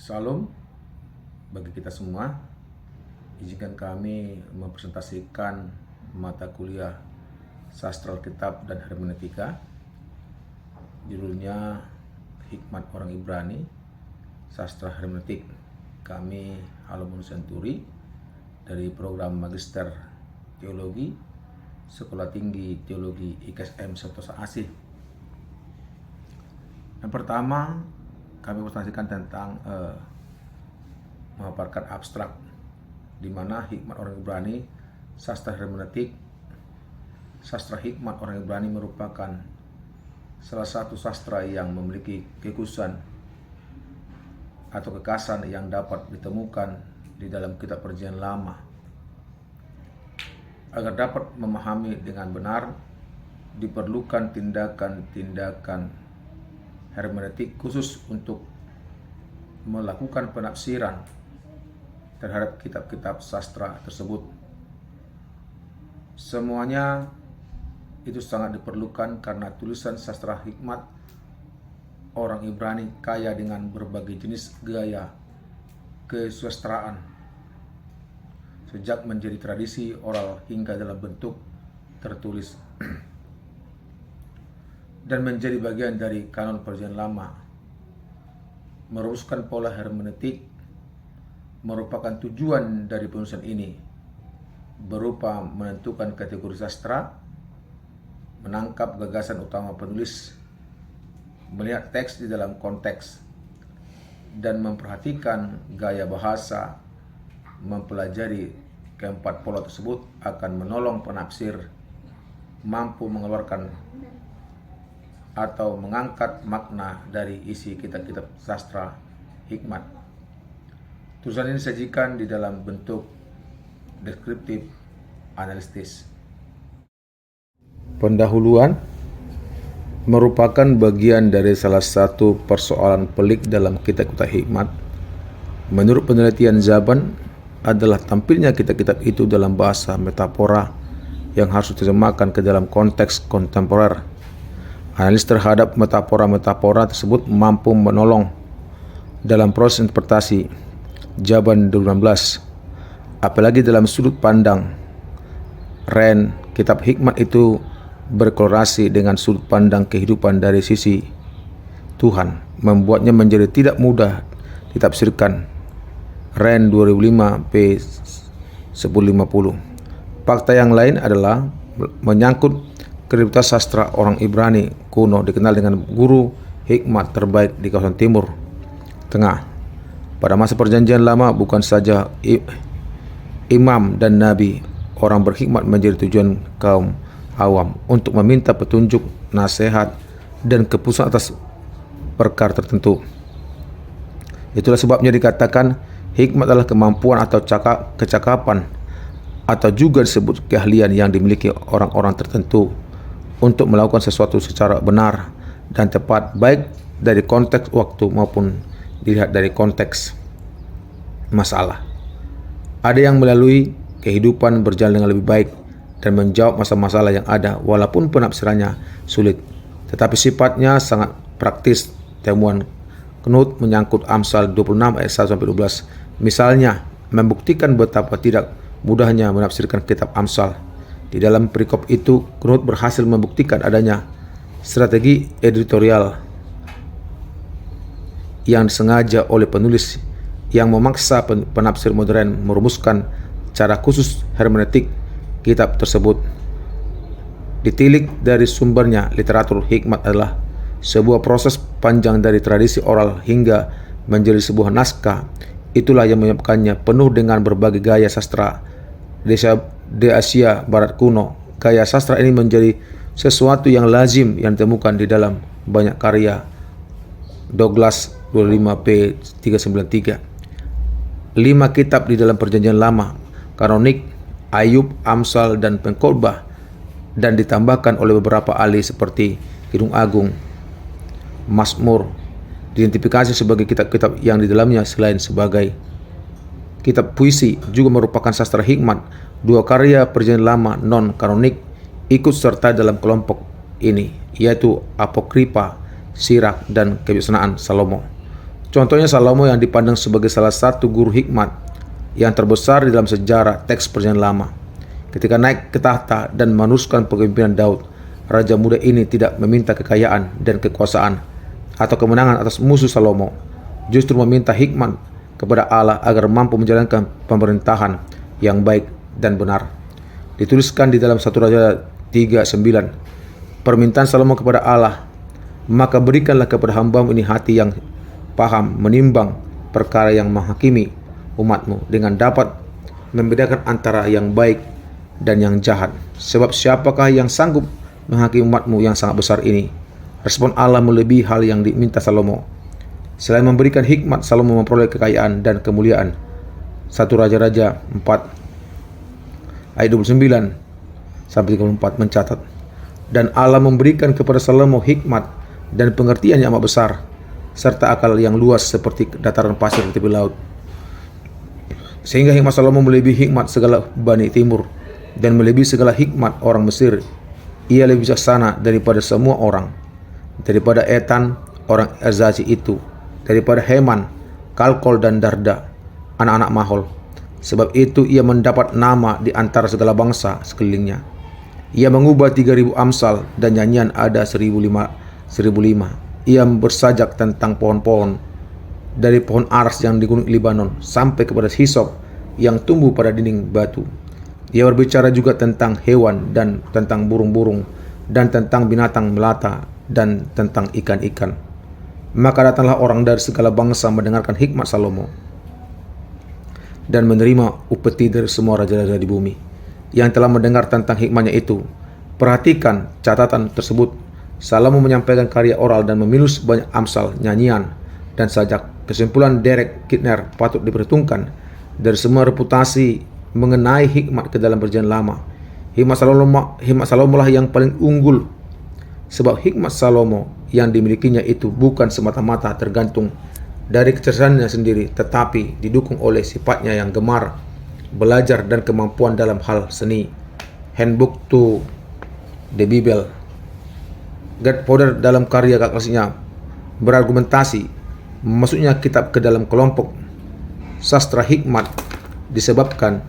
Salam bagi kita semua. Izinkan kami mempresentasikan mata kuliah Sastra Alkitab dan Hermeneutika. Judulnya Hikmat Orang Ibrani, Sastra Hermeneutik. Kami Halomunus Senturi dari program Magister Teologi Sekolah Tinggi Teologi IKSM Sentosa Asih. Yang pertama, kami presentasikan tentang memaparkan abstrak, di mana Hikmat Orang Ibrani, Sastra Hermeneutik. Sastra Hikmat Orang Ibrani merupakan salah satu sastra yang memiliki kekhususan atau kekasan yang dapat ditemukan di dalam kitab Perjanjian Lama. Agar dapat memahami dengan benar, diperlukan tindakan-tindakan hermeneutik khusus untuk melakukan penafsiran terhadap kitab-kitab sastra tersebut. Semuanya itu sangat diperlukan karena tulisan sastra Hikmat Orang Ibrani kaya dengan berbagai jenis gaya kesusastraan, sejak menjadi tradisi oral hingga dalam bentuk tertulis, dan menjadi bagian dari kanon Perjanjian Lama. Merumuskan pola hermeneutik merupakan tujuan dari penulisan ini, berupa menentukan kategori sastra, menangkap gagasan utama penulis, melihat teks di dalam konteks, dan memperhatikan gaya bahasa. Mempelajari keempat pola tersebut akan menolong penafsir mampu mengeluarkan atau mengangkat makna dari isi kitab-kitab sastra hikmat. Tulisan ini disajikan di dalam bentuk deskriptif analitis. Pendahuluan merupakan bagian dari salah satu persoalan pelik dalam kitab-kitab hikmat. Menurut penelitian Zaban, adalah tampilnya kitab-kitab itu dalam bahasa metafora yang harus diterjemahkan ke dalam konteks kontemporer. Analis terhadap metafora-metafora tersebut mampu menolong dalam proses interpretasi Zaban 2016. Apalagi dalam sudut pandang Ren, kitab hikmat itu berkorelasi dengan sudut pandang kehidupan dari sisi Tuhan, membuatnya menjadi tidak mudah ditafsirkan. Ren 2005 p. 1050. Fakta yang lain adalah menyangkut kredibilitas sastra orang Ibrani kuno dikenal dengan guru hikmat terbaik di kawasan Timur Tengah. Pada masa Perjanjian Lama, bukan saja imam dan nabi, orang berhikmat menjadi tujuan kaum awam untuk meminta petunjuk, nasihat, dan keputusan atas perkara tertentu. Itulah sebabnya dikatakan hikmat adalah kemampuan atau kecakapan, atau juga disebut keahlian yang dimiliki orang-orang tertentu untuk melakukan sesuatu secara benar dan tepat, baik dari konteks waktu maupun dilihat dari konteks masalah. Ada yang melalui kehidupan berjalan dengan lebih baik dan menjawab masalah-masalah yang ada, walaupun penafsirannya sulit, tetapi sifatnya sangat praktis. Temuan Knut menyangkut Amsal 26 ayat 1-12, misalnya, membuktikan betapa tidak mudahnya menafsirkan kitab Amsal. Di dalam perikop itu, Knut berhasil membuktikan adanya strategi editorial yang disengaja oleh penulis yang memaksa penafsir modern merumuskan cara khusus hermeneutik kitab tersebut. Ditilik dari sumbernya, literatur hikmat adalah sebuah proses panjang dari tradisi oral hingga menjadi sebuah naskah. Itulah yang menyebabkannya penuh dengan berbagai gaya sastra di Asia Barat kuno. Gaya sastra ini menjadi sesuatu yang lazim yang ditemukan di dalam banyak karya Douglas 25 p. 393. 5 kitab di dalam Perjanjian Lama, Kanonik, Ayub, Amsal, dan Pengkhotbah, dan ditambahkan oleh beberapa ahli seperti Kidung Agung, Mazmur, diidentifikasi sebagai kitab-kitab yang di dalamnya selain sebagai kitab puisi juga merupakan sastra hikmat. 2 karya Perjanjian Lama non-kanonik ikut serta dalam kelompok ini, yaitu Apokripa, Sirak, dan Kebijaksanaan Salomo. Contohnya Salomo yang dipandang sebagai salah satu guru hikmat yang terbesar di dalam sejarah teks Perjanjian Lama. Ketika naik ke tahta dan meneruskan kepemimpinan Daud, raja muda ini tidak meminta kekayaan dan kekuasaan atau kemenangan atas musuh Salomo, justru meminta hikmat kepada Allah agar mampu menjalankan pemerintahan yang baik dan benar. Dituliskan di dalam 1 Raja 3:9, permintaan Salomo kepada Allah, maka berikanlah kepada hambamu ini hati yang paham menimbang perkara yang menghakimi umatmu dengan dapat membedakan antara yang baik dan yang jahat. Sebab siapakah yang sanggup menghakimi umatmu yang sangat besar ini? Respon Allah melebihi hal yang diminta Salomo. Selain memberikan hikmat, Salomo memperoleh kekayaan dan kemuliaan. 1 Raja-Raja 4 ayat 29 sampai 34 mencatat, dan Allah memberikan kepada Salomo hikmat dan pengertian yang amat besar, serta akal yang luas seperti dataran pasir di tepi laut. Sehingga hikmat Salomo melebihi hikmat segala Bani Timur dan melebihi segala hikmat orang Mesir. Ia lebih bijaksana daripada semua orang, daripada Etan orang Ezazi itu, daripada Heman, Kalkol dan Darda, anak-anak Mahol. Sebab itu ia mendapat nama di antara segala bangsa sekelilingnya. Ia mengubah 3.000 amsal dan nyanyian ada 1.005. Ia bersajak tentang pohon-pohon, dari pohon aras yang di gunung Libanon sampai kepada hisop yang tumbuh pada dinding batu. Ia berbicara juga tentang hewan dan tentang burung-burung dan tentang binatang melata dan tentang ikan-ikan. Maka datanglah orang dari segala bangsa mendengarkan hikmat Salomo dan menerima upeti dari semua raja-raja di bumi yang telah mendengar tentang hikmatnya itu. Perhatikan catatan tersebut. Salomo menyampaikan karya oral dan memilih banyak amsal, nyanyian, dan sajak. Kesimpulan Derek Kidner patut diperhitungkan dari semua reputasi mengenai hikmat ke dalam Perjanjian Lama. Hikmat Salomo lah yang paling unggul, sebab hikmat Salomo yang dimilikinya itu bukan semata-mata tergantung dari kecerdasannya sendiri, tetapi didukung oleh sifatnya yang gemar belajar dan kemampuan dalam hal seni. Handbook to the Bible. Gerd Fodor dalam karya klasiknya berargumentasi, masuknya kitab ke dalam kelompok sastra hikmat disebabkan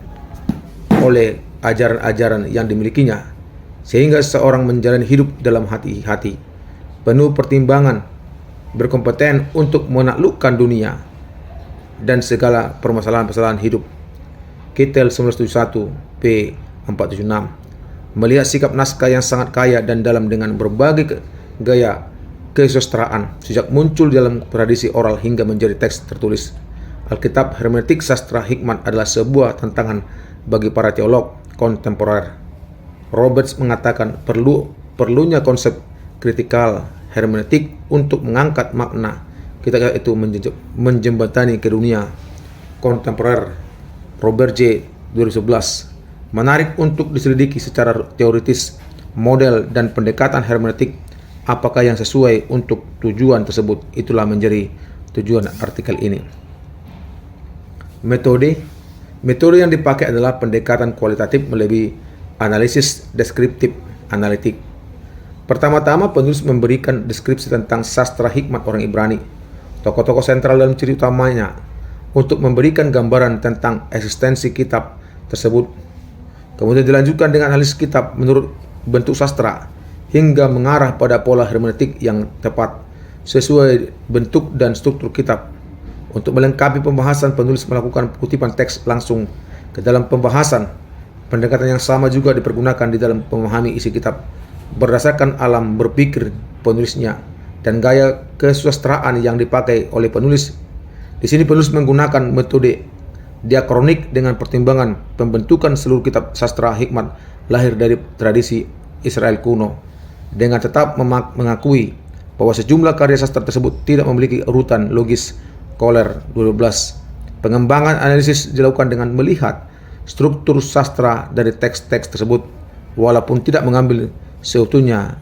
oleh ajaran-ajaran yang dimilikinya, sehingga seorang menjalani hidup dalam hati-hati penuh pertimbangan, berkompeten untuk menaklukkan dunia dan segala permasalahan-permasalahan hidup. Kittel 1971 p. 476. Melihat sikap naskah yang sangat kaya dan dalam dengan berbagai gaya kesusastraan sejak muncul dalam tradisi oral hingga menjadi teks tertulis, Alkitab hermeneutik sastra hikmat adalah sebuah tantangan bagi para teolog kontemporer. Roberts mengatakan perlunya konsep kritikal hermeneutik untuk mengangkat makna kitab itu menjembatani ke dunia kontemporer. Robert J. 2011. Menarik untuk diselidiki secara teoritis model dan pendekatan hermeneutik apakah yang sesuai untuk tujuan tersebut. Itulah menjadi tujuan artikel ini. Metode yang dipakai adalah pendekatan kualitatif melebihi analisis deskriptif analitik. Pertama-tama penulis memberikan deskripsi tentang sastra hikmat orang Ibrani, tokoh-tokoh sentral dalam ciri utamanya, untuk memberikan gambaran tentang eksistensi kitab tersebut. Kemudian dilanjutkan dengan analisis kitab menurut bentuk sastra hingga mengarah pada pola hermeneutik yang tepat sesuai bentuk dan struktur kitab. Untuk melengkapi pembahasan, penulis melakukan kutipan teks langsung ke dalam pembahasan. Pendekatan yang sama juga dipergunakan di dalam memahami isi kitab berdasarkan alam berpikir penulisnya dan gaya kesusastraan yang dipakai oleh penulis. Di sini penulis menggunakan metode diakronik dengan pertimbangan pembentukan seluruh kitab sastra hikmat lahir dari tradisi Israel kuno, dengan tetap mengakui bahwa sejumlah karya sastra tersebut tidak memiliki urutan logis. Kohler 12. Pengembangan analisis dilakukan dengan melihat struktur sastra dari teks-teks tersebut, walaupun tidak mengambil seutuhnya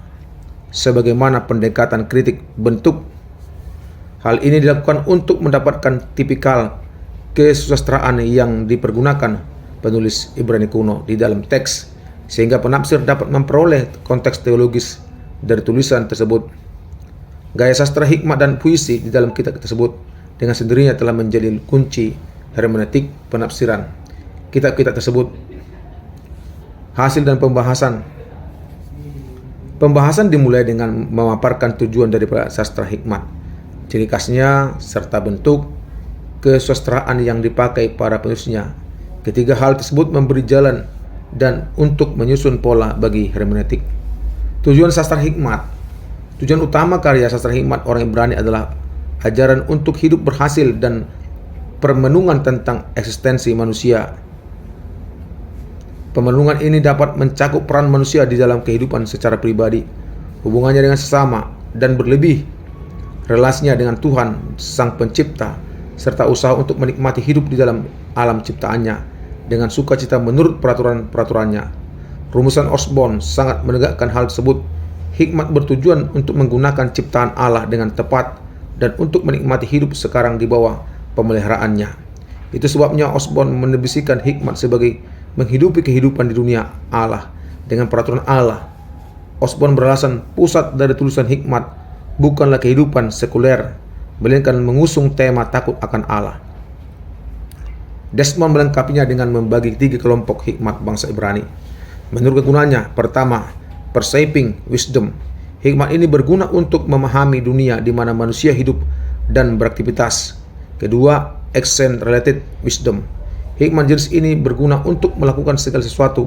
sebagaimana pendekatan kritik bentuk. Hal ini dilakukan untuk mendapatkan tipikal kesusastraan yang dipergunakan penulis Ibrani kuno di dalam teks, sehingga penafsir dapat memperoleh konteks teologis dari tulisan tersebut. Gaya sastra hikmat dan puisi di dalam kitab tersebut dengan sendirinya telah menjadi kunci hermeneutik penafsiran kitab-kitab tersebut. Hasil dan pembahasan. Pembahasan dimulai dengan memaparkan tujuan daripada sastra hikmat, ciri khasnya, serta bentuk kesusastraan yang dipakai para penulisnya. Ketiga hal tersebut memberi jalan dan untuk menyusun pola bagi hermeneutik. Tujuan sastra hikmat. Tujuan utama karya sastra hikmat orang Ibrani adalah ajaran untuk hidup berhasil dan permenungan tentang eksistensi manusia. Pemenungan ini dapat mencakup peran manusia di dalam kehidupan secara pribadi, hubungannya dengan sesama, dan berlebih, relasinya dengan Tuhan, Sang Pencipta, serta usaha untuk menikmati hidup di dalam alam ciptaannya dengan sukacita menurut peraturan-peraturannya. Rumusan Osborne sangat menegakkan hal tersebut. Hikmat bertujuan untuk menggunakan ciptaan Allah dengan tepat dan untuk menikmati hidup sekarang di bawah pemeliharaannya. Itu sebabnya Osborne mendefinisikan hikmat sebagai menghidupi kehidupan di dunia Allah dengan peraturan Allah. Osborne beralasan pusat dari tulisan hikmat bukanlah kehidupan sekuler, melainkan mengusung tema takut akan Allah. Desmond melengkapinya dengan membagi 3 kelompok hikmat bangsa Ibrani. Menurut kegunaannya, pertama, perceiving wisdom. Hikmat ini berguna untuk memahami dunia di mana manusia hidup dan beraktivitas. Kedua, action related wisdom. Hikmat jenis ini berguna untuk melakukan segala sesuatu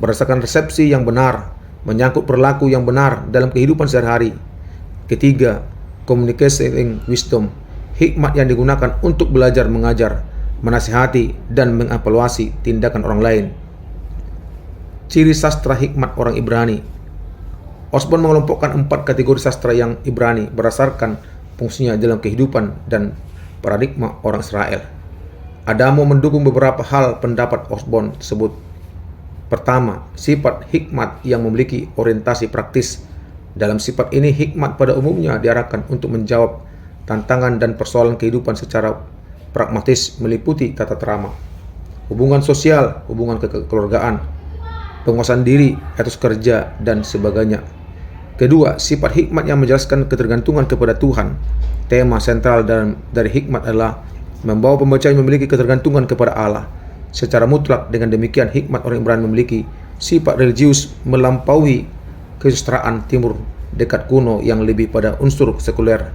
berdasarkan resepsi yang benar, menyangkut perilaku yang benar dalam kehidupan sehari-hari. Ketiga, communicating wisdom. Hikmat yang digunakan untuk belajar mengajar, menasihati, dan mengevaluasi tindakan orang lain. Ciri sastra hikmat orang Ibrani. Osborne mengelompokkan 4 kategori sastra yang Ibrani berdasarkan fungsinya dalam kehidupan dan paradigma orang Israel. Adamo mendukung beberapa hal pendapat Osborne tersebut. Pertama, sifat hikmat yang memiliki orientasi praktis. Dalam sifat ini, hikmat pada umumnya diarahkan untuk menjawab tantangan dan persoalan kehidupan secara pragmatis, meliputi tata krama, hubungan sosial, hubungan kekeluargaan, penguasaan diri, etos kerja, dan sebagainya. Kedua, sifat hikmat yang menjelaskan ketergantungan kepada Tuhan. Tema sentral dari hikmat adalah membawa pembaca yang memiliki ketergantungan kepada Allah secara mutlak. Dengan demikian, hikmat orang Ibrani memiliki sifat religius melampaui kesusastraan Timur dekat kuno yang lebih pada unsur sekuler.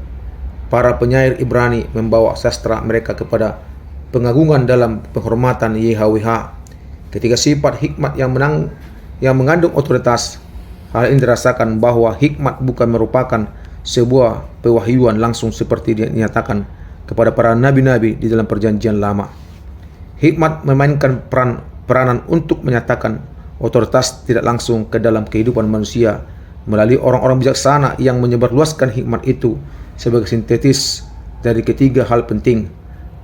Para penyair Ibrani membawa sastra mereka kepada pengagungan dalam penghormatan YHWH. Ketiga, sifat hikmat yang mengandung otoritas. Hal ini dirasakan bahwa hikmat bukan merupakan sebuah pewahyuan langsung seperti dinyatakan kepada para nabi-nabi di dalam perjanjian lama. Hikmat memainkan peranan untuk menyatakan otoritas tidak langsung ke dalam kehidupan manusia melalui orang-orang bijaksana yang menyebarluaskan hikmat itu sebagai sintetis dari ketiga hal penting: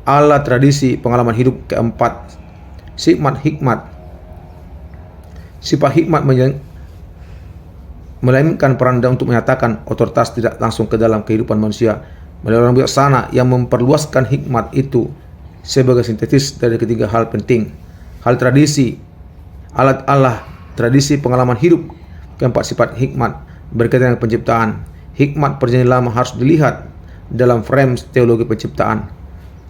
Allah, tradisi, pengalaman hidup. Keempat, sifat hikmat melainkan peran untuk menyatakan otoritas tidak langsung ke dalam kehidupan manusia melalui orang bijaksana yang memperluaskan hikmat itu sebagai sintetis dari ketiga hal penting: hal tradisi, alat Allah, tradisi, pengalaman hidup. Keempat, sifat hikmat berkaitan dengan penciptaan. Hikmat perjanjian lama harus dilihat dalam frame teologi penciptaan.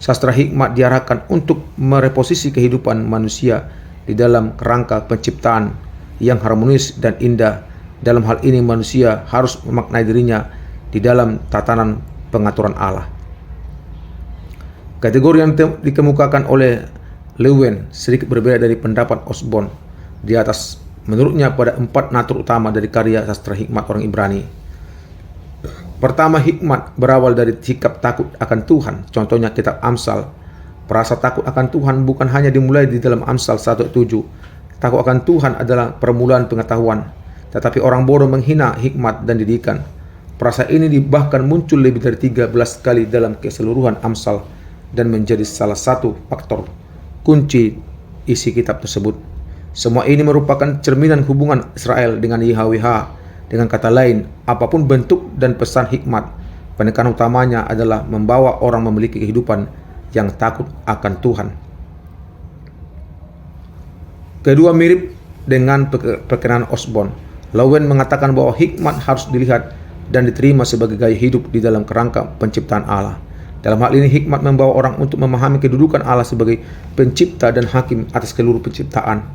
Sastra hikmat diarahkan untuk mereposisi kehidupan manusia di dalam kerangka penciptaan yang harmonis dan indah. Dalam hal ini manusia harus memaknai dirinya di dalam tatanan pengaturan Allah. Kategori yang dikemukakan oleh Lewin sedikit berbeda dari pendapat Osborne di atas. Menurutnya pada 4 natur utama dari karya sastra hikmat orang Ibrani. Pertama, hikmat berawal dari sikap takut akan Tuhan. Contohnya kitab Amsal. Perasa takut akan Tuhan bukan hanya dimulai di dalam Amsal 1:7. Takut akan Tuhan adalah permulaan pengetahuan, tetapi orang bodoh menghina hikmat dan didikan. Perasa ini bahkan muncul lebih dari 13 kali dalam keseluruhan Amsal dan menjadi salah satu faktor kunci isi kitab tersebut. Semua ini merupakan cerminan hubungan Israel dengan YHWH. Dengan kata lain, apapun bentuk dan pesan hikmat, penekanan utamanya adalah membawa orang memiliki kehidupan yang takut akan Tuhan. Kedua, mirip dengan perkenaan Osborne. Lowen mengatakan bahwa hikmat harus dilihat dan diterima sebagai gaya hidup di dalam kerangka penciptaan Allah. Dalam hal ini hikmat membawa orang untuk memahami kedudukan Allah sebagai pencipta dan hakim atas seluruh penciptaan.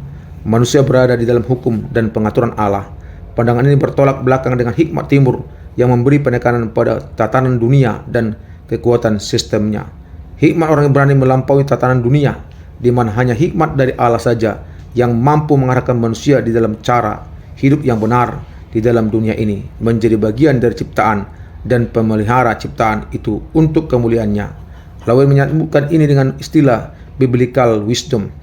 Manusia berada di dalam hukum dan pengaturan Allah. Pandangan ini bertolak belakang dengan hikmat timur yang memberi penekanan pada tatanan dunia dan kekuatan sistemnya. Hikmat orang Ibrani melampaui tatanan dunia, di mana hanya hikmat dari Allah saja yang mampu mengarahkan manusia di dalam cara hidup yang benar di dalam dunia ini, menjadi bagian dari ciptaan dan pemelihara ciptaan itu untuk kemuliaannya. Lalu menyebutkan ini dengan istilah biblical wisdom.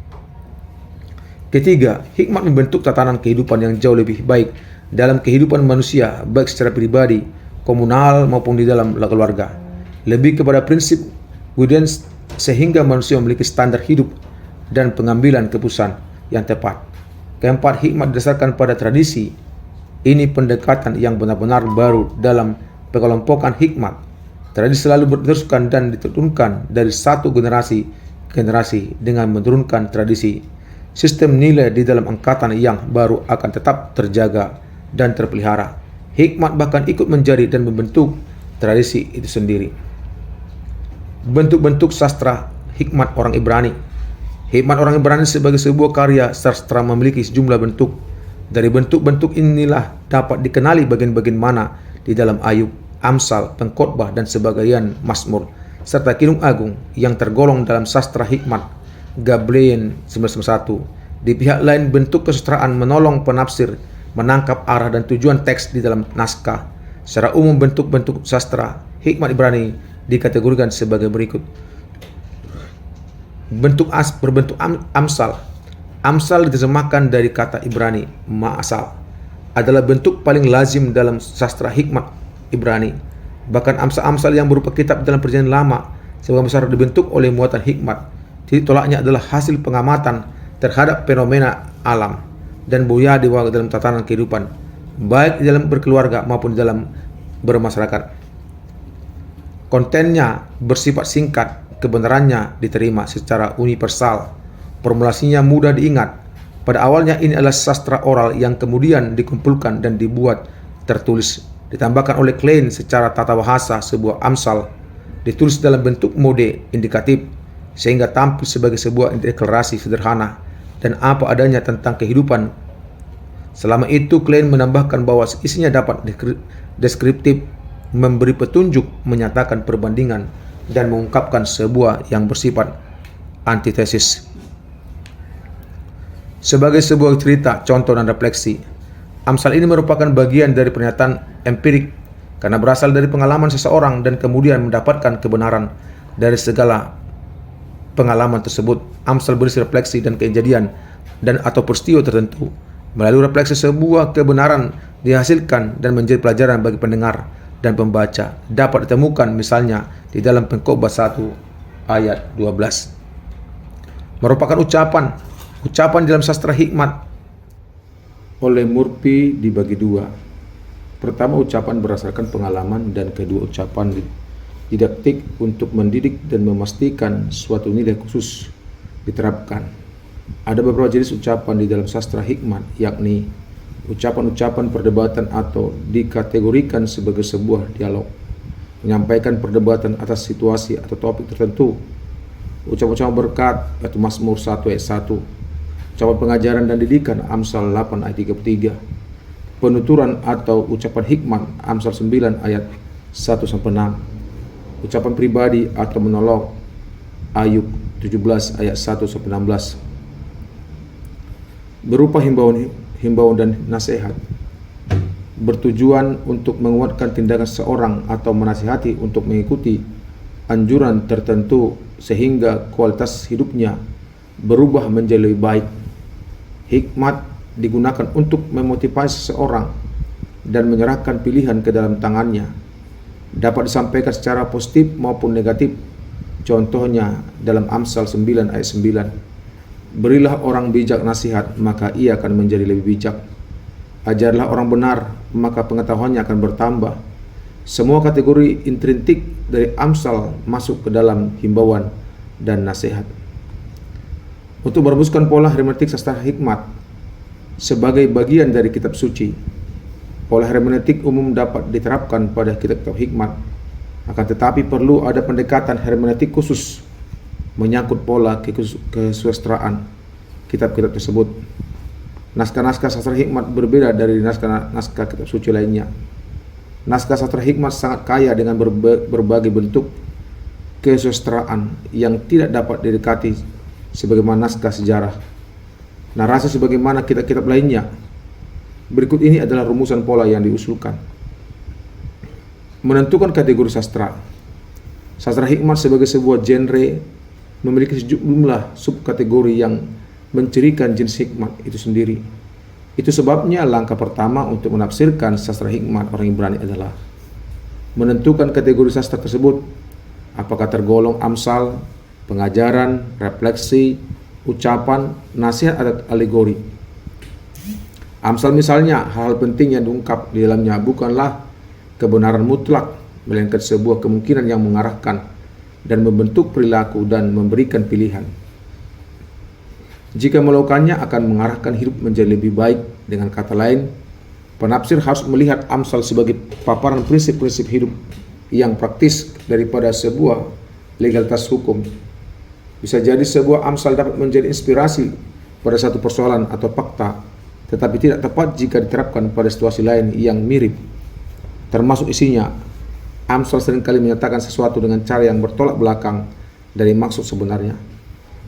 Ketiga, hikmat membentuk tatanan kehidupan yang jauh lebih baik dalam kehidupan manusia, baik secara pribadi, komunal maupun di dalam keluarga. Lebih kepada prinsip guidance sehingga manusia memiliki standar hidup dan pengambilan keputusan yang tepat. Keempat, hikmat didasarkan pada tradisi. Ini pendekatan yang benar-benar baru dalam pengelompokan hikmat. Tradisi selalu diteruskan dan diturunkan dari satu generasi ke generasi dengan menurunkan tradisi. Sistem nilai di dalam angkatan yang baru akan tetap terjaga dan terpelihara. Hikmat bahkan ikut menjadi dan membentuk tradisi itu sendiri. Bentuk-bentuk sastra hikmat orang Ibrani. Hikmat orang Ibrani sebagai sebuah karya sastra memiliki sejumlah bentuk. Dari bentuk-bentuk inilah dapat dikenali bagian-bagian mana di dalam Ayub, Amsal, Pengkhotbah, dan sebagian Mazmur, serta Kidung Agung yang tergolong dalam sastra hikmat Gabriel 991. Di pihak lain, bentuk kesusastraan menolong penafsir menangkap arah dan tujuan teks di dalam naskah. Secara umum, bentuk-bentuk sastra hikmat Ibrani dikategorikan sebagai berikut. Berbentuk amsal. Amsal diterjemahkan dari kata Ibrani ma'asal, adalah bentuk paling lazim dalam sastra hikmat Ibrani. Bahkan amsal-amsal yang berupa kitab dalam perjanjian lama sebagian besar dibentuk oleh muatan hikmat. Titik tolaknya adalah hasil pengamatan terhadap fenomena alam dan budaya di dalam tatanan kehidupan, baik di dalam berkeluarga maupun di dalam bermasyarakat. Kontennya bersifat singkat, kebenarannya diterima secara universal, formulasinya mudah diingat. Pada awalnya ini adalah sastra oral yang kemudian dikumpulkan dan dibuat tertulis, ditambahkan oleh Klein secara tata bahasa. Sebuah amsal ditulis dalam bentuk mode indikatif sehingga tampil sebagai sebuah deklarasi sederhana dan apa adanya tentang kehidupan. Selama itu Klein menambahkan bahwa isinya dapat deskriptif, memberi petunjuk, menyatakan perbandingan, dan mengungkapkan sebuah yang bersifat antitesis. Sebagai sebuah cerita, contoh, dan refleksi, amsal ini merupakan bagian dari pernyataan empirik karena berasal dari pengalaman seseorang dan kemudian mendapatkan kebenaran dari segala pengalaman tersebut. Amsal berisi refleksi dan kejadian dan atau peristiwa tertentu. Melalui refleksi sebuah kebenaran dihasilkan dan menjadi pelajaran bagi pendengar dan pembaca. Dapat ditemukan misalnya di dalam Pengkhotbah 1 ayat 12. Merupakan ucapan dalam sastra hikmat oleh Murphy dibagi dua. Pertama, ucapan berdasarkan pengalaman, dan kedua, ucapan didaktik untuk mendidik dan memastikan suatu nilai khusus diterapkan. Ada beberapa jenis ucapan di dalam sastra hikmat, yakni ucapan-ucapan perdebatan atau dikategorikan sebagai sebuah dialog, menyampaikan perdebatan atas situasi atau topik tertentu, ucapan-ucapan berkat atau Mazmur 1 ayat 1, ucapan pengajaran dan didikan Amsal 8 ayat 33, penuturan atau ucapan hikmat Amsal 9 ayat 1-6, ucapan pribadi atau monolog Ayub 17 ayat 1-16, berupa himbauan dan nasihat, bertujuan untuk menguatkan tindakan seseorang atau menasihati untuk mengikuti anjuran tertentu sehingga kualitas hidupnya berubah menjadi lebih baik. Hikmat digunakan untuk memotivasi seseorang dan menyerahkan pilihan ke dalam tangannya. Dapat disampaikan secara positif maupun negatif. Contohnya dalam Amsal 9 ayat 9. Berilah orang bijak nasihat, maka ia akan menjadi lebih bijak. Ajarlah orang benar, maka pengetahuannya akan bertambah. Semua kategori intrinsik dari Amsal masuk ke dalam himbauan dan nasihat. Untuk merumuskan pola hermeneutik sastra hikmat sebagai bagian dari kitab suci, pola hermeneutik umum dapat diterapkan pada kitab-kitab hikmat. Akan tetapi perlu ada pendekatan hermeneutik khusus menyangkut pola kesusastraan kitab-kitab tersebut. Naskah-naskah sastra hikmat berbeda dari naskah-naskah kitab suci lainnya. Naskah sastra hikmat sangat kaya dengan berbagai bentuk kesusastraan yang tidak dapat didekati sebagaimana naskah sejarah, narasi sebagaimana kitab-kitab lainnya. Berikut ini adalah rumusan pola yang diusulkan. Menentukan kategori sastra. Sastra hikmat sebagai sebuah genre memiliki sejumlah subkategori yang mencirikan jenis hikmat itu sendiri. Itu sebabnya langkah pertama untuk menafsirkan sastra hikmat orang Ibrani adalah menentukan kategori sastra tersebut, apakah tergolong amsal, pengajaran, refleksi, ucapan, nasihat atau alegori. Amsal misalnya, hal-hal penting yang diungkap di dalamnya bukanlah kebenaran mutlak, melainkan sebuah kemungkinan yang mengarahkan dan membentuk perilaku dan memberikan pilihan. Jika melakukannya akan mengarahkan hidup menjadi lebih baik. Dengan kata lain, penafsir harus melihat amsal sebagai paparan prinsip-prinsip hidup yang praktis daripada sebuah legalitas hukum. Bisa jadi sebuah amsal dapat menjadi inspirasi pada satu persoalan atau fakta, tetapi tidak tepat jika diterapkan pada situasi lain yang mirip. Termasuk isinya, amsal seringkali menyatakan sesuatu dengan cara yang bertolak belakang dari maksud sebenarnya.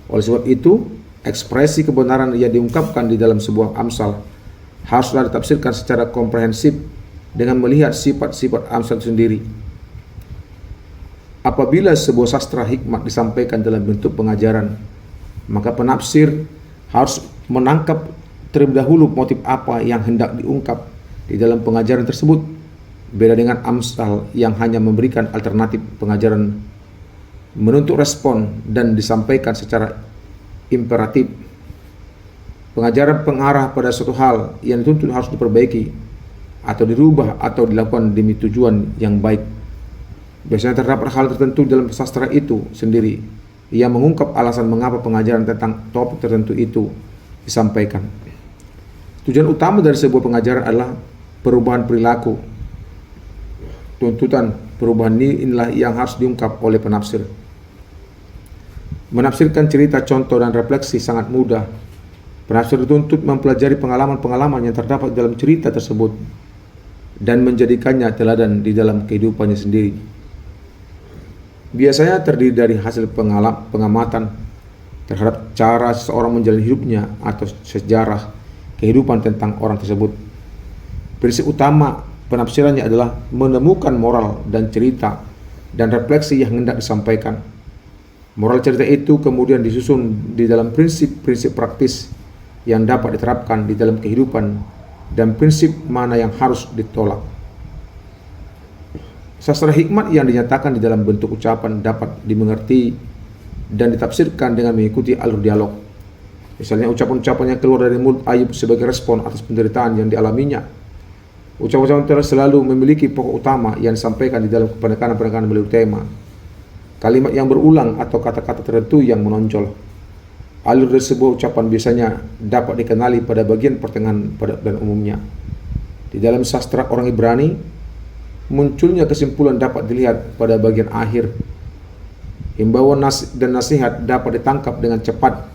Oleh sebab itu, ekspresi kebenaran yang diungkapkan di dalam sebuah amsal haruslah ditafsirkan secara komprehensif dengan melihat sifat-sifat amsal sendiri. Apabila sebuah sastra hikmat disampaikan dalam bentuk pengajaran, maka penafsir harus menangkap terlebih dahulu motif apa yang hendak diungkap di dalam pengajaran tersebut. Beda dengan amsal yang hanya memberikan alternatif pengajaran, menuntut respon dan disampaikan secara imperatif. Pengajaran pengarah pada suatu hal yang dituntut harus diperbaiki atau dirubah atau dilakukan demi tujuan yang baik. Biasanya terdapat hal tertentu dalam sastra itu sendiri yang mengungkap alasan mengapa pengajaran tentang topik tertentu itu disampaikan. Tujuan utama dari sebuah pengajaran adalah perubahan perilaku. Tuntutan perubahan inilah yang harus diungkap oleh penafsir. Menafsirkan cerita, contoh, dan refleksi sangat mudah. Penafsir dituntut mempelajari pengalaman-pengalaman yang terdapat dalam cerita tersebut dan menjadikannya teladan di dalam kehidupannya sendiri. Biasanya terdiri dari hasil pengamatan terhadap cara seseorang menjalani hidupnya atau sejarah kehidupan tentang orang tersebut. Prinsip utama penafsirannya adalah menemukan moral dan cerita dan refleksi yang hendak disampaikan. Moral cerita itu kemudian disusun di dalam prinsip-prinsip praktis yang dapat diterapkan di dalam kehidupan dan prinsip mana yang harus ditolak. Sastra hikmat yang dinyatakan di dalam bentuk ucapan dapat dimengerti dan ditafsirkan dengan mengikuti alur dialog. Misalnya ucapan-ucapan yang keluar dari mulut Ayub sebagai respon atas penderitaan yang dialaminya. Ucapan-ucapan tersebut selalu memiliki pokok utama yang disampaikan di dalam penekanan-penekanan melalui tema, kalimat yang berulang atau kata-kata tertentu yang menonjol. Alur dari sebuah ucapan biasanya dapat dikenali pada bagian pertengahan dan umumnya. Di dalam sastra orang Ibrani, munculnya kesimpulan dapat dilihat pada bagian akhir. Himbauan dan nasihat dapat ditangkap dengan cepat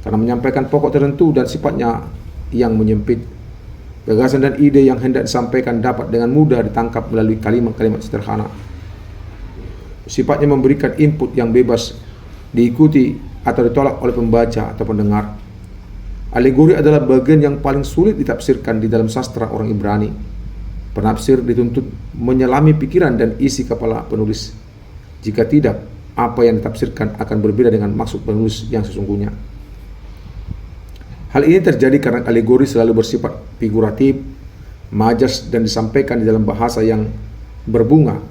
karena menyampaikan pokok tertentu dan sifatnya yang menyempit. Gagasan dan ide yang hendak disampaikan dapat dengan mudah ditangkap melalui kalimat-kalimat sederhana. Sifatnya memberikan input yang bebas diikuti atau ditolak oleh pembaca atau pendengar. Alegori adalah bagian yang paling sulit ditafsirkan di dalam sastra orang Ibrani. Penafsir dituntut menyelami pikiran dan isi kepala penulis. Jika tidak, apa yang ditafsirkan akan berbeda dengan maksud penulis yang sesungguhnya. Hal ini terjadi karena alegori selalu bersifat figuratif, majas, dan disampaikan di dalam bahasa yang berbunga.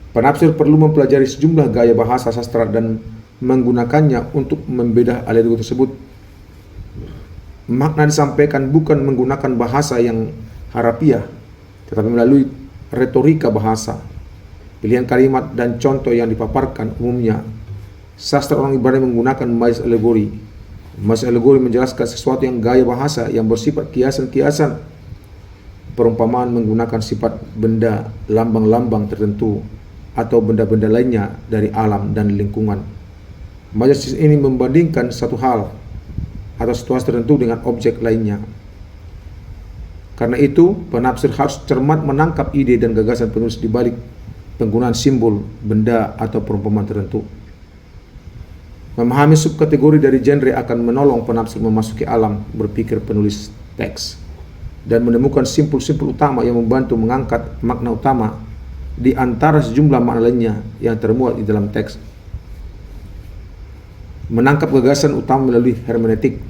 Penafsir perlu mempelajari sejumlah gaya bahasa sastra dan menggunakannya untuk membedah alegori tersebut. Makna disampaikan bukan menggunakan bahasa yang harafiah, tetapi melalui retorika bahasa. Pilihan kalimat dan contoh yang dipaparkan umumnya. Sastra orang Ibrani menggunakan majas alegori. Majas alegori menjelaskan sesuatu yang gaya bahasa yang bersifat kiasan-kiasan. Perumpamaan menggunakan sifat benda, lambang-lambang tertentu, atau benda-benda lainnya dari alam dan lingkungan. Majas ini membandingkan satu hal atau situasi tertentu dengan objek lainnya. Karena itu, penafsir harus cermat menangkap ide dan gagasan penulis di balik penggunaan simbol, benda, atau perumpamaan tertentu. Memahami subkategori dari genre akan menolong penafsir memasuki alam berpikir penulis teks dan menemukan simpul-simpul utama yang membantu mengangkat makna utama di antara sejumlah makna lainnya yang termuat di dalam teks. Menangkap gagasan utama melalui hermeneutik.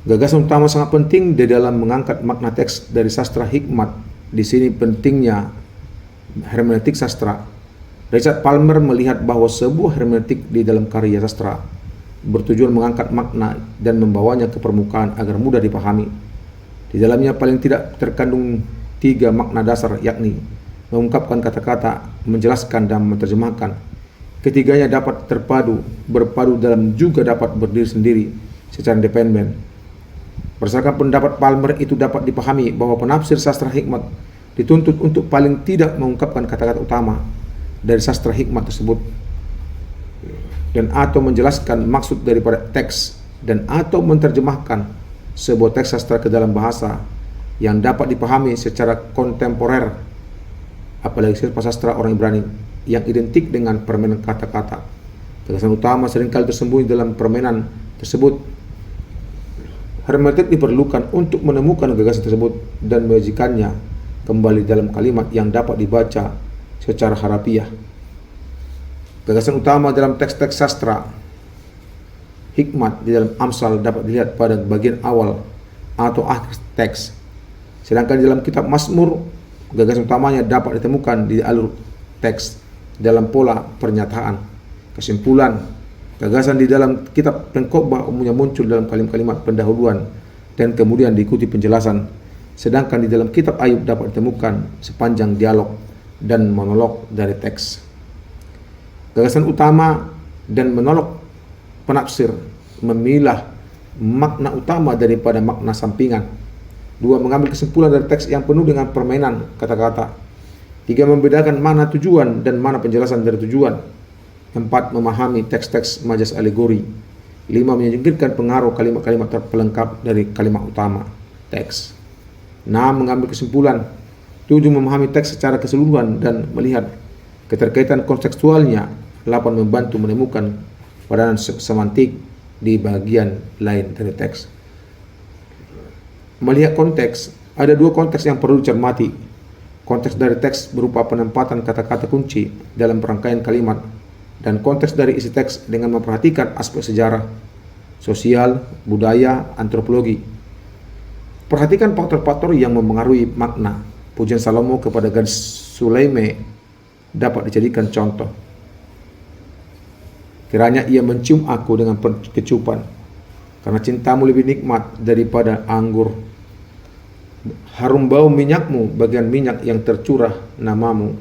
Gagasan utama sangat penting di dalam mengangkat makna teks dari sastra hikmat. Di sini pentingnya hermeneutik sastra. Richard Palmer melihat bahwa sebuah hermeneutik di dalam karya sastra bertujuan mengangkat makna dan membawanya ke permukaan agar mudah dipahami. Di dalamnya paling tidak terkandung 3 makna dasar, yakni mengungkapkan kata-kata, menjelaskan, dan menerjemahkan. Ketiganya dapat berpadu dalam juga dapat berdiri sendiri secara independen. Berdasarkan pendapat Palmer, itu dapat dipahami bahwa penafsir sastra hikmat dituntut untuk paling tidak mengungkapkan kata-kata utama dari sastra hikmat tersebut dan atau menjelaskan maksud daripada teks dan atau menerjemahkan sebuah teks sastra ke dalam bahasa yang dapat dipahami secara kontemporer, apalagi sastra orang Ibrani yang identik dengan permainan kata-kata. Gagasan utama seringkali tersembunyi dalam permainan tersebut. Hermeneutik diperlukan untuk menemukan gagasan tersebut dan menyajikannya kembali dalam kalimat yang dapat dibaca secara harafiah. Gagasan utama dalam teks-teks sastra hikmat di dalam Amsal dapat dilihat pada bagian awal atau akhir teks. Sedangkan di dalam kitab Mazmur, gagasan utamanya dapat ditemukan di alur teks dalam pola pernyataan. Kesimpulan, gagasan di dalam kitab Pengkhotbah umumnya muncul dalam kalimat-kalimat pendahuluan dan kemudian diikuti penjelasan. Sedangkan di dalam kitab Ayub dapat ditemukan sepanjang dialog dan monolog dari teks. Gagasan utama dan monolog penafsir memilah makna utama daripada makna sampingan. 2. Mengambil kesimpulan dari teks yang penuh dengan permainan kata-kata. 3. Membedakan mana tujuan dan mana penjelasan dari tujuan. 4. Memahami teks-teks majas alegori. 5. Menyingkirkan pengaruh kalimat-kalimat terpelengkap dari kalimat utama teks. 6. Mengambil kesimpulan. 7. Memahami teks secara keseluruhan dan melihat keterkaitan kontekstualnya. 8. Membantu menemukan padanan semantik di bagian lain dari teks. Melihat konteks, ada 2 konteks yang perlu dicermati. Konteks dari teks berupa penempatan kata-kata kunci dalam rangkaian kalimat, dan konteks dari isi teks dengan memperhatikan aspek sejarah, sosial, budaya, antropologi. Perhatikan faktor-faktor yang mempengaruhi makna. Pujian Salomo kepada gadis Sulaime dapat dijadikan contoh. Kiranya ia mencium aku dengan kecupan, karena cintamu lebih nikmat daripada anggur. Harum bau minyakmu, bagian minyak yang tercurah namamu.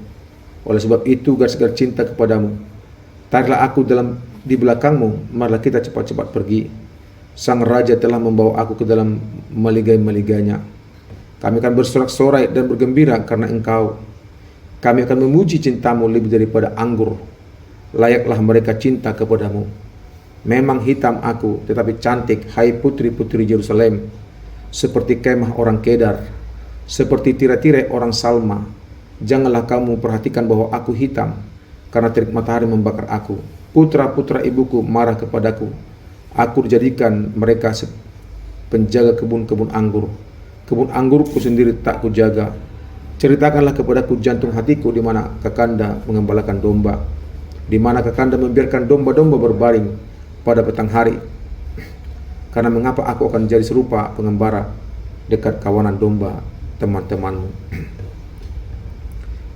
Oleh sebab itu gadis-gadis cinta kepadamu. Tariklah aku di belakangmu, marilah kita cepat-cepat pergi. Sang Raja telah membawa aku ke dalam meligai-meligainya. Kami akan bersorak-sorai dan bergembira karena engkau. Kami akan memuji cintamu lebih daripada anggur. Layaklah mereka cinta kepadamu. Memang hitam aku, tetapi cantik, hai putri-putri Yerusalem. Seperti kemah orang Kedar, seperti tirai-tirai orang Salma. Janganlah kamu perhatikan bahwa aku hitam, karena terik matahari membakar aku. Putra-putra ibuku marah kepadaku. Aku dijadikan mereka penjaga kebun-kebun anggur. Kebun anggurku sendiri tak kujaga. Ceritakanlah kepadaku jantung hatiku di mana Kakanda mengembalakan domba. Di mana Kakanda membiarkan domba-domba berbaring pada petang hari. Karena mengapa aku akan jadi serupa pengembara dekat kawanan domba teman-temanmu.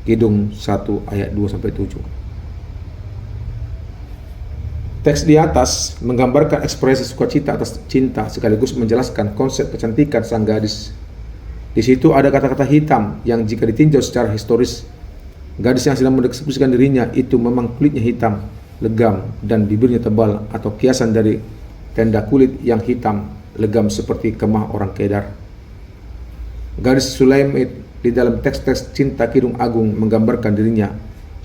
Kidung 1 ayat 2-7. Teks di atas menggambarkan ekspresi sukacita atas cinta sekaligus menjelaskan konsep kecantikan sang gadis. Di situ ada kata-kata hitam yang jika ditinjau secara historis, gadis yang sedang mendekspresikan dirinya itu memang kulitnya hitam, legam, dan bibirnya tebal atau kiasan dari tenda kulit yang hitam, legam seperti kemah orang Kedar. Gadis Sulaimit di dalam teks-teks Cinta Kidung Agung menggambarkan dirinya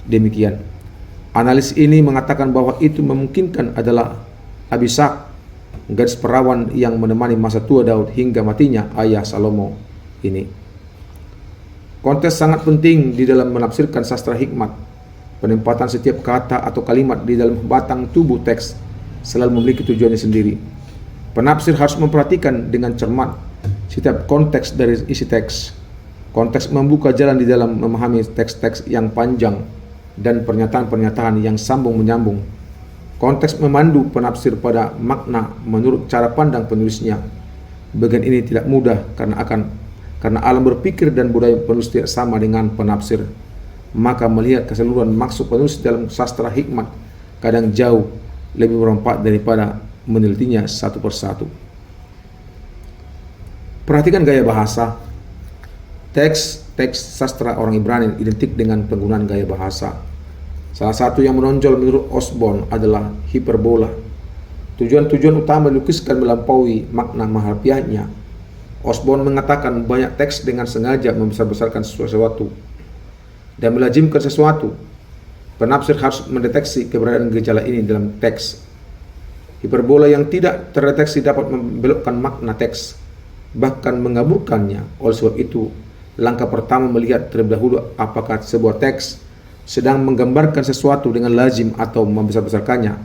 demikian. Analis ini mengatakan bahwa itu memungkinkan adalah Abishag, gadis perawan yang menemani masa tua Daud hingga matinya ayah Salomo ini. Konteks sangat penting di dalam menafsirkan sastra hikmat. Penempatan setiap kata atau kalimat di dalam batang tubuh teks selalu memiliki tujuannya sendiri. Penafsir harus memperhatikan dengan cermat setiap konteks dari isi teks. Konteks membuka jalan di dalam memahami teks-teks yang panjang dan pernyataan-pernyataan yang sambung menyambung. Konteks memandu penafsir pada makna menurut cara pandang penulisnya. Bagian ini tidak mudah karena alam berpikir dan budaya penulis tidak sama dengan penafsir. Maka melihat keseluruhan maksud penulis dalam sastra hikmat kadang jauh lebih bermanfaat daripada menelitinya satu persatu. Perhatikan gaya bahasa. Teks sastra orang Ibrani identik dengan penggunaan gaya bahasa. Salah satu yang menonjol menurut Osborne adalah hiperbola. Tujuan utama dilukiskan melampaui makna harfiahnya. Osborne mengatakan banyak teks dengan sengaja membesar-besarkan sesuatu dan melazimkan sesuatu. Penafsir harus mendeteksi keberadaan gejala ini dalam teks. Hiperbola yang tidak terdeteksi dapat membelokkan makna teks, bahkan mengaburkannya. Oleh sebab itu, langkah pertama melihat terlebih dahulu apakah sebuah teks sedang menggambarkan sesuatu dengan lazim atau membesar-besarkannya.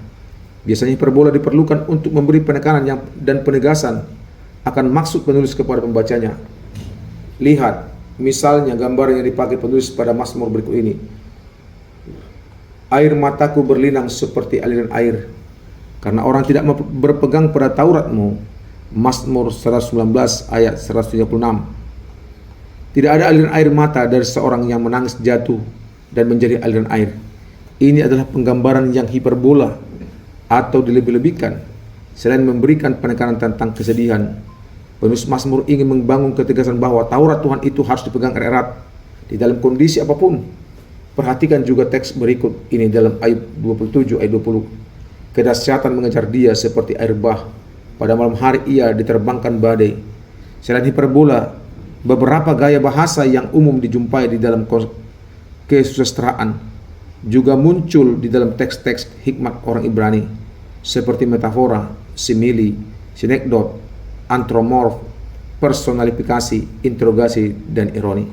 Biasanya hiperbola diperlukan untuk memberi penekanan dan penegasan akan maksud penulis kepada pembacanya. Lihat, misalnya gambar yang dipakai penulis pada Mazmur berikut ini. Air mataku berlinang seperti aliran air, karena orang tidak berpegang pada Tauratmu. Mazmur 119 ayat 136. Tidak ada aliran air mata dari seorang yang menangis jatuh dan menjadi aliran air. Ini adalah penggambaran yang hiperbola atau dilebih-lebihkan. Selain memberikan penekanan tentang kesedihan, penulis Mazmur ingin membangun ketegasan bahwa Taurat Tuhan itu harus dipegang erat di dalam kondisi apapun. Perhatikan juga teks berikut ini dalam Ayub 27 ayat 20. Kedahsyatan mengejar dia seperti air bah. Pada malam hari ia diterbangkan badai. Selain hiperbola, beberapa gaya bahasa yang umum dijumpai di dalam kesusastraan juga muncul di dalam teks-teks hikmat orang Ibrani, seperti metafora, simili, sinekdot, antromorf, personalifikasi, interogasi, dan ironi.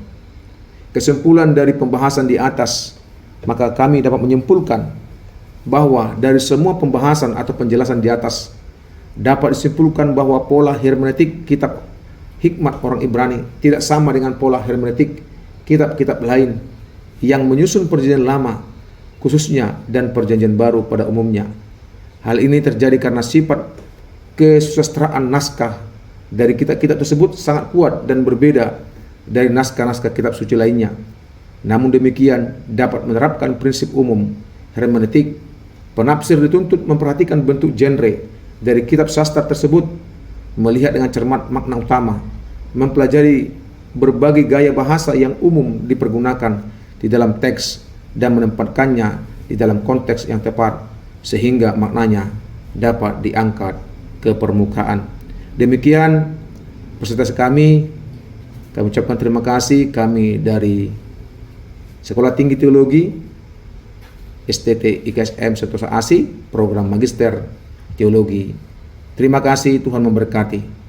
Kesimpulan dari pembahasan di atas, maka kami dapat menyimpulkan bahwa dari semua pembahasan atau penjelasan di atas dapat disimpulkan bahwa pola hermeneutik kitab hikmat orang Ibrani tidak sama dengan pola hermeneutik kitab-kitab lain yang menyusun perjanjian lama khususnya dan perjanjian baru pada umumnya. Hal ini terjadi karena sifat kesusastraan naskah dari kitab-kitab tersebut sangat kuat dan berbeda dari naskah-naskah kitab suci lainnya. Namun demikian dapat menerapkan prinsip umum hermeneutik. Penafsir dituntut memperhatikan bentuk genre dari kitab sastra tersebut, melihat dengan cermat makna utama, mempelajari berbagai gaya bahasa yang umum dipergunakan di dalam teks dan menempatkannya di dalam konteks yang tepat sehingga maknanya dapat diangkat ke permukaan. Demikian presentasi kami. Kami ucapkan terima kasih. Kami dari Sekolah Tinggi Teologi STT IKSM Sentosa Asih, program Magister Teologi. Terima kasih, Tuhan memberkati.